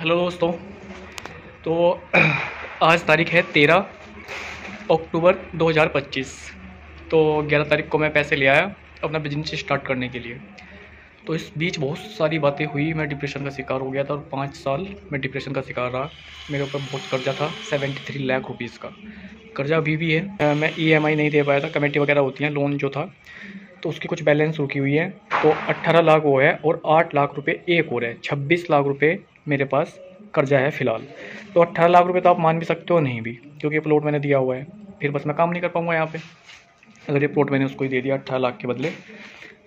Hello दोस्तों। तो आज तारीख है 13 अक्टूबर 2025। तो 11 तारीख को मैं पैसे ले आया अपना बिजनेस स्टार्ट करने के लिए। तो इस बीच बहुत सारी बातें हुई, मैं डिप्रेशन का शिकार हो गया था और 5 साल मैं डिप्रेशन का शिकार रहा। मेरे ऊपर बहुत कर्जा था, 73 लाख रुपीज़ का कर्जा अभी भी है। मैं ईएमआई नहीं दे पाया था, कमेटी वगैरह होती हैं, लोन जो था तो उसकी कुछ बैलेंस रुकी हुई है। तो 18 लाख वो है और 8 लाख रुपए एक और है, 26 लाख रुपए मेरे पास कर्जा है फ़िलहाल। तो 18 लाख रुपए तो आप मान भी सकते हो नहीं भी, क्योंकि प्लॉट मैंने दिया हुआ है, फिर बस मैं काम नहीं कर पाऊँगा यहाँ पे। अगर ये प्लॉट मैंने उसको ही दे दिया 18 लाख के बदले,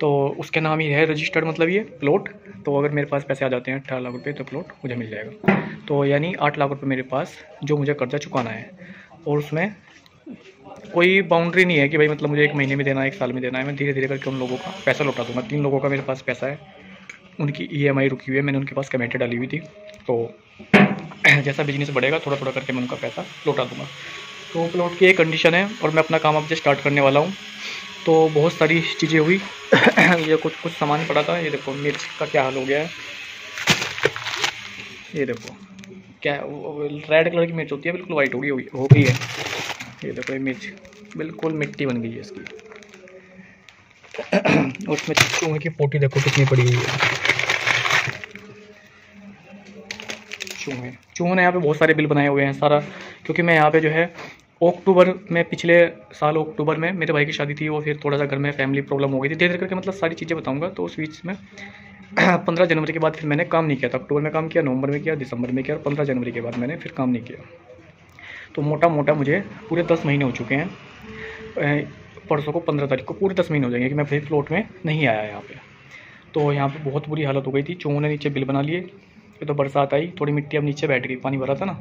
तो उसके नाम ही है रजिस्टर्ड, मतलब ये प्लॉट। तो अगर मेरे पास पैसे आ जाते हैं 18 लाख रुपए तो प्लॉट मुझे मिल जाएगा। तो यानी 8 लाख रुपए मेरे पास जो मुझे कर्जा चुकाना है, और उसमें कोई बाउंड्री नहीं है कि भाई मतलब मुझे 1 महीने में देना है, 1 साल में देना है। मैं धीरे धीरे करके उन लोगों का पैसा लौटा दूंगा। 3 लोगों का मेरे पास पैसा है, उनकी ईएमआई रुकी हुई है, मैंने उनके पास कमेटी डाली हुई थी। तो जैसा बिजनेस बढ़ेगा थोड़ा थोड़ा करके मैं उनका पैसा लौटा दूंगा। तो प्लॉट की एक कंडीशन है और मैं अपना काम अब से स्टार्ट करने वाला हूँ। तो बहुत सारी चीज़ें हुई ये कुछ सामान पड़ा था। ये देखो मिर्च का क्या हाल हो गया है, ये देखो क्या रेड कलर की मिर्च होती है, बिल्कुल वाइट हो गई है। ये देखो ये मिर्च बिल्कुल मिट्टी बन गई है इसकी। और उसमें चूहे की पोटी देखो कितनी पड़ी हुई है। चूहों ने यहाँ पे बहुत सारे बिल बनाए हुए हैं सारा, क्योंकि मैं यहाँ पे जो है अक्टूबर में, पिछले साल अक्टूबर में मेरे भाई की शादी थी, वो फिर थोड़ा सा घर में फैमिली प्रॉब्लम हो गई थी। धीरे धीरे करके मतलब सारी चीज़ें बताऊँगा। तो उस बीच में 15 जनवरी के बाद फिर मैंने काम नहीं किया था। अक्टूबर में काम किया, नवंबर में किया, दिसंबर में किया, और 15 जनवरी के बाद मैंने फिर काम नहीं किया। तो मोटा मोटा मुझे पूरे 10 महीने हो चुके हैं। परसों को 15 तारीख को पूरे 10 महीने हो जाएंगे कि मैं फिर प्लॉट में नहीं आया यहाँ पे। तो यहाँ पे बहुत बुरी हालत हो गई थी। चूहों ने नीचे बिल बना लिए। फिर तो बरसात आई, थोड़ी मिट्टी अब नीचे बैठ गई, पानी भरा था ना,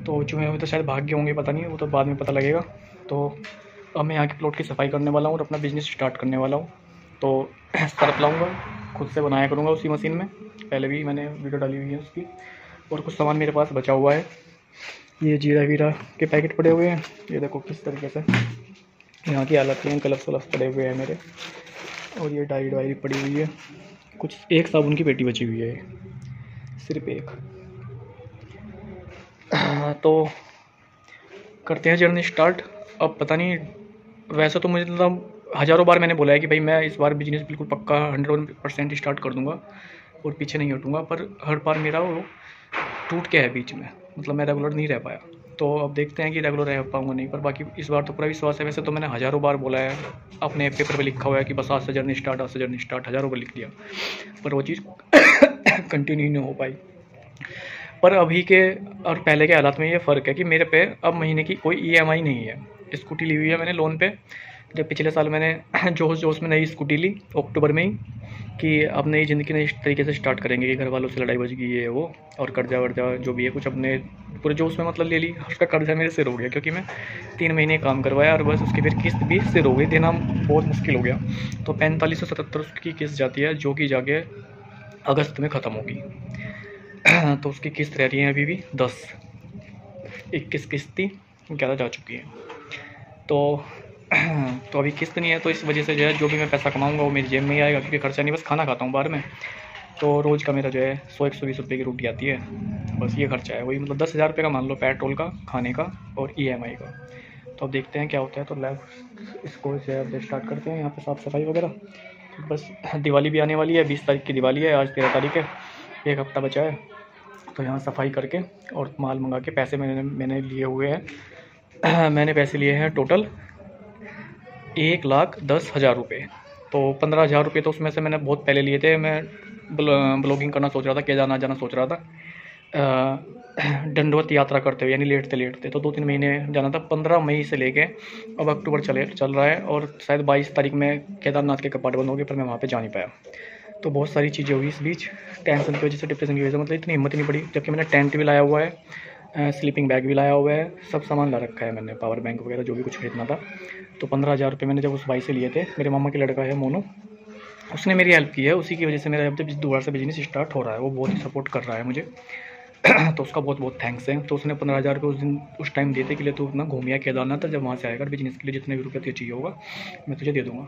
तो चूहे हुए तो शायद भाग गए होंगे, पता नहीं, वो तो बाद में पता लगेगा। तो अब मैं यहाँ के प्लॉट की सफाई करने वाला हूँ और अपना बिजनेस स्टार्ट करने वाला हूँ। तो सर्फ लाऊँगा, खुद से बनाया करूँगा उसी मशीन में। पहले भी मैंने वीडियो डाली हुई है उसकी। और कुछ सामान मेरे पास बचा हुआ है, ये जीरा वीरा के पैकेट पड़े हुए हैं। ये देखो किस तरीके से यहाँ की हालत है, ग्लव्स व्लव्स पड़े हुए हैं मेरे। और ये डायरी वायरी पड़ी हुई है, कुछ एक साबुन की पेटी बची हुई है, सिर्फ एक। तो करते हैं जर्नी स्टार्ट। अब पता नहीं, वैसे तो मुझे मतलब हज़ारों बार मैंने बोला है कि भाई मैं इस बार बिजनेस बिल्कुल पक्का 100% स्टार्ट कर दूंगा और पीछे नहीं हटूंगा, पर हर बार मेरा वो टूट के है बीच में, मतलब मैं रेगुलर नहीं रह पाया। तो अब देखते हैं कि रेगुलर रह पाऊंगा नहीं, पर बाकी इस बार तो पूरा विश्वास है। वैसे तो मैंने हज़ारों बार बोला है, अपने पेपर पे लिखा हुआ है कि बस आज से जर्नी स्टार्ट, आज से जर्नी स्टार्ट, हज़ारों बार लिख दिया, पर वो चीज़ कंटिन्यू नहीं हो पाई। पर अभी के और पहले के हालात में ये फ़र्क है कि मेरे पे अब महीने की कोई ईएमआई नहीं है। स्कूटी ली हुई है मैंने लोन पे, जब पिछले साल मैंने जोश जोश में नई स्कूटी ली अक्टूबर में ही, कि अब नई ज़िंदगी नई तरीके से स्टार्ट करेंगे, कि घर वालों से लड़ाई बच गई है वो, और कर्जा वर्जा जो भी है कुछ अपने पूरे जोश में मतलब ले ली। उसका कर्जा मेरे सिर हो गया, क्योंकि मैं 3 महीने काम करवाया और बस उसकी फिर किस्त भी सिर हो गई, देना बहुत मुश्किल हो गया। तो 4577 उसकी किस्त जाती है, जो कि जाके अगस्त में ख़त्म होगी। तो उसकी किस्त रह रही है अभी भी 10, 21 किस्त थी, 11 जा चुकी है। तो अभी किस्त नहीं है, तो इस वजह से जो है जो भी मैं पैसा कमाऊंगा वो मेरी जेब में ही आएगा, क्योंकि खर्चा नहीं, बस खाना खाता हूँ बाहर में। तो रोज़ का मेरा जो है 100-120 रुपये की रोटी आती है, बस ये खर्चा है। वही मतलब 10,000 रुपये का मान लो, पेट्रोल का, खाने का और ईएमआई का। तो अब देखते हैं क्या होता है। तो लैब इसको से स्टार्ट करते हैं, यहाँ पे साफ़ सफाई वगैरह। बस दिवाली भी आने वाली है, 20 तारीख की दिवाली है, आज 13 तारीख है, 1 हफ़्ता बचा है। तो यहाँ सफाई करके और माल मंगा के पैसे मैंने लिए हुए हैं। मैंने पैसे लिए हैं टोटल 1,10,000 रुपये। तो 15,000 रुपये तो उसमें से मैंने बहुत पहले लिए थे। मैं ब्लॉगिंग करना सोच रहा था, केदारनाथ जाना सोच रहा था दंडवत यात्रा करते हुए, यानी लेटते तो 2-3 महीने जाना था। 15 मई से लेके अब अक्टूबर चल रहा है, और शायद 22 तारीख में केदारनाथ के कपाट बंद हो गए, पर मैं वहाँ पे जा नहीं पाया। तो बहुत सारी चीज़ें हुई इस बीच, टेंशन की वजह से, डिप्रेशन की वजह से, मतलब इतनी हिम्मत नहीं पड़ी। जबकि मैंने टेंट भी लाया हुआ है, स्लीपिंग बैग भी लाया हुआ है, सब सामान ला रखा है मैंने, पावर बैंक वगैरह जो भी कुछ खरीदना था। तो 15,000 रुपये मैंने जब उस भाई से लिए थे, मेरे मामा के लड़का है मोनू, उसने मेरी हेल्प की है। उसी की वजह से मेरा जब दोबारा से बिजनेस स्टार्ट हो रहा है, वो बहुत ही सपोर्ट कर रहा है मुझे। तो उसका बहुत बहुत थैंक्स है। तो उसने 15,000 रुपये उस टाइम दिए थे कि लिए तू अपना घूमिया केदारनाथ, जब वहाँ से आएगा बिजनेस के लिए जितने भी रुपये तुझे चाहिए होगा मैं तुझे दे दूँगा।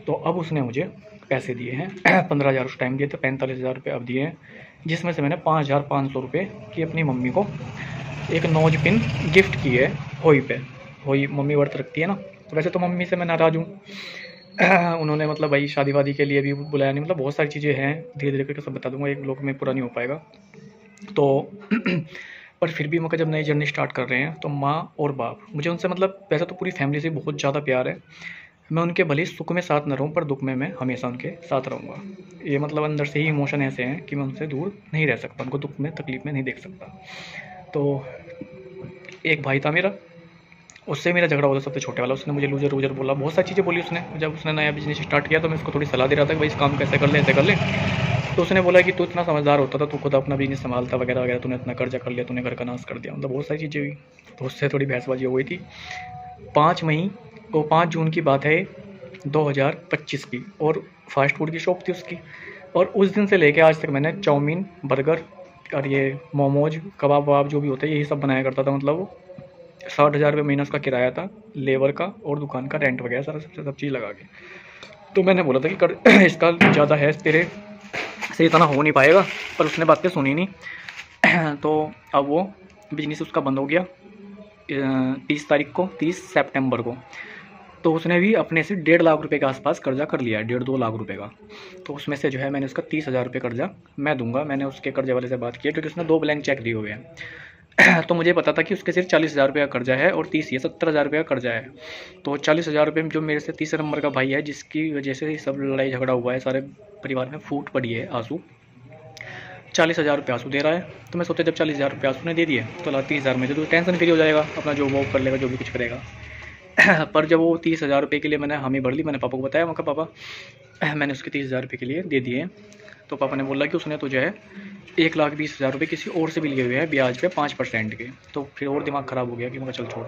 तो अब उसने मुझे पैसे दिए हैं 15,000 उस टाइम दिए थे, 45,000 रुपये अब दिए हैं, जिसमें से मैंने 5,500 रुपये की अपनी मम्मी को एक नोज पिन गिफ्ट की है होई पे। होई मम्मी व्रत रखती है ना, तो वैसे तो मम्मी से मैं नाराज़ हूँ। उन्होंने मतलब भाई शादी वादी के लिए भी बुलाया नहीं, मतलब बहुत सारी चीज़ें हैं, धीरे धीरे करके सब बता दूंगा, एक ब्लॉग में पूरा नहीं हो पाएगा। तो पर फिर भी मगर जब नई जर्नी स्टार्ट कर रहे हैं तो माँ और बाप, मुझे उनसे मतलब वैसे तो पूरी फैमिली से बहुत ज़्यादा प्यार है। मैं उनके भले ही सुख में साथ न रहूँ पर दुख में मैं हमेशा उनके साथ रहूँगा। ये मतलब अंदर से ही इमोशन ऐसे हैं कि मैं उनसे दूर नहीं रह सकता, उनको दुख में तकलीफ़ में नहीं देख सकता। तो एक भाई था मेरा, उससे मेरा झगड़ा हुआ था सबसे छोटे वाला, उसने मुझे लूजर वूजर बोला, बहुत सारी चीज़ें बोली उसने। जब उसने नया बिजनेस स्टार्ट किया तो मैं उसको थोड़ी सलाह दे रहा था कि भाई इस काम कैसे कर ले, ऐसे कर ले। तो उसने बोला कि तू इतना समझदार होता था, तू खुद अपना बिजनेस संभालता वगैरह वगैरह, तूने इतना कर्जा कर लिया, तूने घर का नाश कर दिया, मतलब बहुत सारी चीज़ें हुई। तो उससे थोड़ी बहसबाजी हो गई थी। 5 जून की बात है 2025 की, और फास्ट फूड की शॉप थी उसकी। और उस दिन से लेके आज तक मैंने चाउमीन, बर्गर और ये मोमोज, कबाब वबाब जो भी होता है यही सब बनाया करता था। मतलब वो 60,000 रुपये महीना उसका किराया था, लेबर का और दुकान का रेंट वगैरह सारा सब चीज़ लगा के। तो मैंने बोला था कि कर इसका ज़्यादा है, तेरे से इतना हो नहीं पाएगा, पर उसने बात पे सुनी नहीं। तो अब वो बिजनेस उसका बंद हो गया 30 तारीख को, 30 सितंबर को। तो उसने भी अपने से 1.5 लाख रुपए के आसपास कर्जा कर लिया है, 1.5-2 लाख रुपए का। तो उसमें से जो है मैंने उसका 30,000 रुपये कर्जा मैं दूंगा। मैंने उसके कर्जे वाले से बात की क्योंकि उसने 2 ब्लैंक चेक दिए हुए हैं। तो मुझे पता था कि उसके सिर्फ 40,000 रुपये का कर्जा है और 30 ये 70,000 रुपये का कर्जा है। तो 40,000 रुपये जो मेरे से तीसरे नंबर का भाई है, जिसकी वजह से सब लड़ाई झगड़ा हुआ है, सारे परिवार में फूट पड़ी है आंसू, 40,000 रुपये आंसू दे रहा है। तो मैं सोचा जब 40,000 रुपये आंसू ने दे दिए तो 30,000 में तो टेंशन फ्री हो जाएगा, अपना जो वो कर लेगा, जो भी कुछ करेगा। पर जब वो 30,000 रुपये के लिए मैंने हामी भर ली, मैंने पापा को बताया, मैं कहा पापा मैंने उसके 30,000 रुपये के लिए दे दिए। तो पापा ने बोला कि उसने तो जो है 1,20,000 रुपये किसी और से भी लिए हुए हैं ब्याज पे 5% के। तो फिर और दिमाग ख़राब हो गया कि मैं चल छोड़।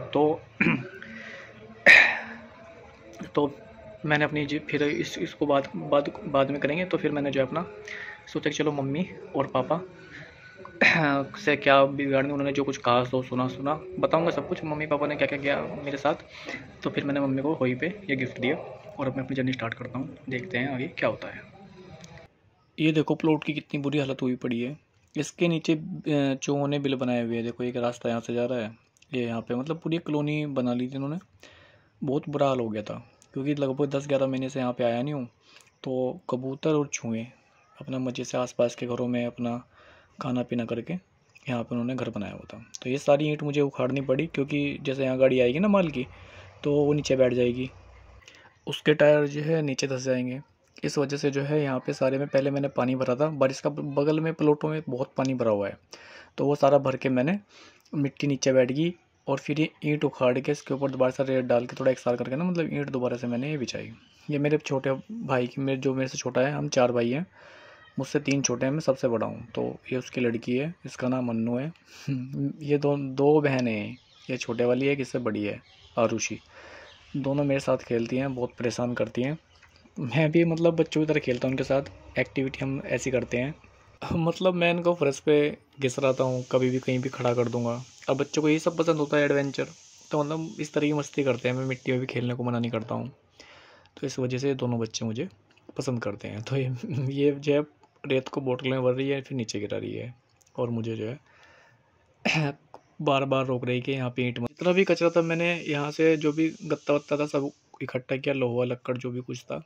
तो मैंने अपनी जी फिर इसको बाद में करेंगे। तो फिर मैंने जो है अपना सोचा कि चलो मम्मी और पापा से क्या बिगाड़ने, उन्होंने जो कुछ कहा तो सुना बताऊंगा सब कुछ, मम्मी पापा ने क्या क्या किया मेरे साथ। तो फिर मैंने मम्मी को होई पे ये गिफ्ट दिया और अब मैं अपनी जर्नी स्टार्ट करता हूँ, देखते हैं आगे क्या होता है। ये देखो प्लॉट की कितनी बुरी हालत हुई पड़ी है। इसके नीचे चूहों ने बिल बनाए हुए हैं। देखो एक रास्ता यहाँ से जा रहा है, ये यहाँ पे मतलब पूरी कॉलोनी बना ली थी इन्होंने। बहुत बुरा हाल हो गया था क्योंकि लगभग 10-11 महीने से यहाँ पे आया नहीं हूँ। तो कबूतर और चूहे अपना मज़े से आसपास के घरों में अपना खाना पीना करके यहाँ पे उन्होंने घर बनाया हुआ था। तो ये सारी ईंट मुझे उखाड़नी पड़ी क्योंकि जैसे यहाँ गाड़ी आएगी ना माल की, तो वो नीचे बैठ जाएगी, उसके टायर जो है नीचे धंस जाएंगे। इस वजह से जो है यहाँ पे सारे में पहले मैंने पानी भरा था, बारिश का बगल में प्लॉटों में बहुत पानी भरा हुआ है, तो वो सारा भर के मैंने मिट्टी नीचे बैठ गई। और फिर ये ईंट उखाड़ के इसके ऊपर दोबारा से रेत डाल के थोड़ा एकसार करके ना, मतलब ईंट दोबारा से मैंने ये बिछाई। ये मेरे छोटे भाई की, मेरे से छोटा है, हम 4 भाई हैं, मुझसे 3 छोटे हैं, मैं सबसे बड़ा हूँ। तो ये उसकी लड़की है, इसका नाम मन्नू है। ये दो बहनें हैं, ये छोटे वाली है, इससे बड़ी है आरुषि। दोनों मेरे साथ खेलती हैं, बहुत परेशान करती हैं। मैं भी मतलब बच्चों की तरह खेलता हूँ उनके साथ, एक्टिविटी हम ऐसी करते हैं। मतलब मैं इनको फर्श पे घिस रहा हूँ, कभी भी कहीं भी खड़ा कर दूंगा। अब बच्चों को यही सब पसंद होता है, एडवेंचर, तो मतलब इस तरह की मस्ती करते हैं। मैं मिट्टी में भी खेलने को मना नहीं करता हूँ, तो इस वजह से दोनों बच्चे मुझे पसंद करते हैं। तो ये जो है रेत को बोतल में भर रही है, फिर नीचे गिरा रही है, और मुझे जो है बार बार रोक रही कि यहाँ पे ईंट मत। जितना भी कचरा था मैंने यहाँ से, जो भी गत्ता वत्ता था सब इकट्ठा किया, लोहा लक्कड़ जो भी कुछ था,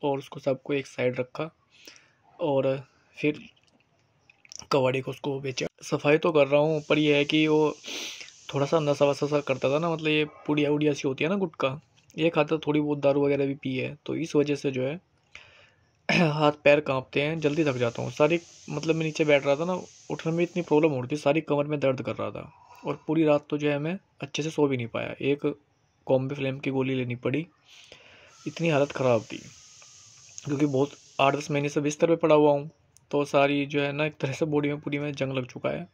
और उसको सबको एक साइड रखा, और फिर कबाड़ी को उसको बेचा। सफाई तो कर रहा हूँ, पर यह है कि वो थोड़ा सा नशा वसा सा करता था ना, मतलब ये पुड़िया उड़िया सी होती है ना गुटखा, ये खाता, थोड़ी बहुत दारू वगैरह भी पी है, तो इस वजह से जो है हाथ पैर कांपते हैं, जल्दी थक जाता हूँ। सारी मतलब मैं नीचे बैठ रहा था ना, उठने में इतनी प्रॉब्लम हो रही थी, सारी कमर में दर्द कर रहा था, और पूरी रात तो जो है मैं अच्छे से सो भी नहीं पाया। एक कॉम्बी फ्लेम की गोली लेनी पड़ी, इतनी हालत ख़राब थी, क्योंकि बहुत 8-10 महीने से बिस्तर पे पड़ा हुआ हूँ। तो सारी जो है ना एक तरह से बॉडी में पूरी में जंग लग चुका है।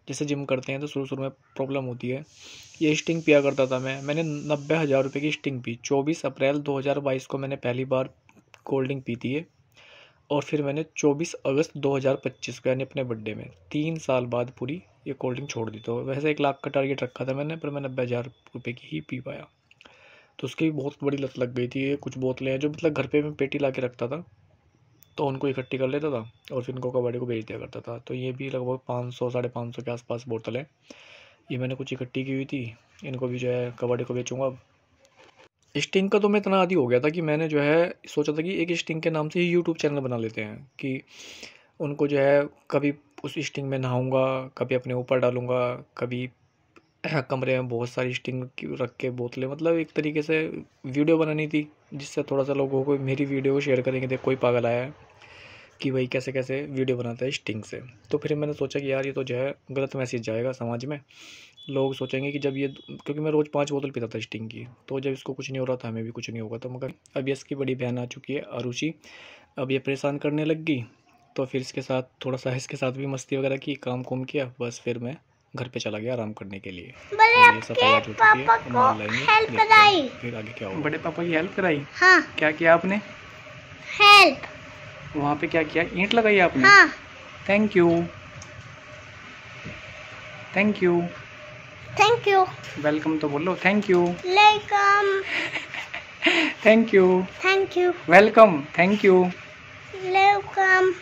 जैसे जिम करते हैं तो शुरू में प्रॉब्लम होती है। ये स्टिंग पिया करता था मैंने 90,000 रुपये की स्टिंग पी। 24 अप्रैल 2022 को मैंने पहली बार कोल्ड ड्रिंक पी थी है, और फिर मैंने 24 अगस्त 2025 को यानी अपने बर्थडे में 3 साल बाद पूरी ये कोल्ड ड्रिंक छोड़ दी। तो वैसे 1 लाख का टारगेट रखा था मैंने, पर मैं 90,000 रुपये की ही पी पाया। तो उसकी भी बहुत बड़ी लत लग गई थी। ये कुछ बोतलें हैं जो मतलब घर पे मैं पेटी ला के रखता था, तो उनको इकट्ठी कर लेता था और फिर इनको कबाड़ी को बेच दिया करता था। तो ये भी लगभग 500 550 के आसपास बोतल है। ये मैंने कुछ इकट्ठी की हुई थी, इनको भी जो है कबाड़ी को बेचूंगा अब। स्टिंग का तो मैं इतना आदी हो गया था कि मैंने जो है सोचा था कि एक स्टिंग के नाम से ही यूट्यूब चैनल बना लेते हैं, कि उनको जो है कभी उस स्टिंग में नहाऊंगा, कभी अपने ऊपर डालूंगा, कभी कमरे में बहुत सारी स्टिंग रख के बोतलें, मतलब एक तरीके से वीडियो बनानी थी जिससे थोड़ा सा लोगों को मेरी वीडियो को शेयर करेंगे, देख कोई पागल आया है कि भाई कैसे कैसे वीडियो बनाता है स्टिंग से। तो फिर मैंने सोचा कि यार ये तो जो है गलत मैसेज जाएगा समाज में, लोग सोचेंगे कि जब ये, क्योंकि मैं रोज़ 5 बोतल पीता था स्टिंग की, तो जब इसको कुछ नहीं हो रहा था हमें भी कुछ नहीं होगा। तो मगर अब इसकी बड़ी बहन आ चुकी है अरुचि, अब ये परेशान करने लग गई, तो फिर इसके साथ थोड़ा सा इसके साथ भी मस्ती वगैरह की, काम कुम किया, बस फिर मैं घर पे चला गया आराम करने के लिए। बड़े पापा को हेल्प कराई। फिर आगे क्या होगा? बड़े पापा की हेल्प कराई? हाँ। क्या किया आपने? हेल्प। वहाँ पे क्या किया? ईंट लगाई आपने? हाँ। Thank you, thank you, thank you. Welcome तो बोलो, thank you, welcome, thank you, thank you, welcome, thank you, welcome.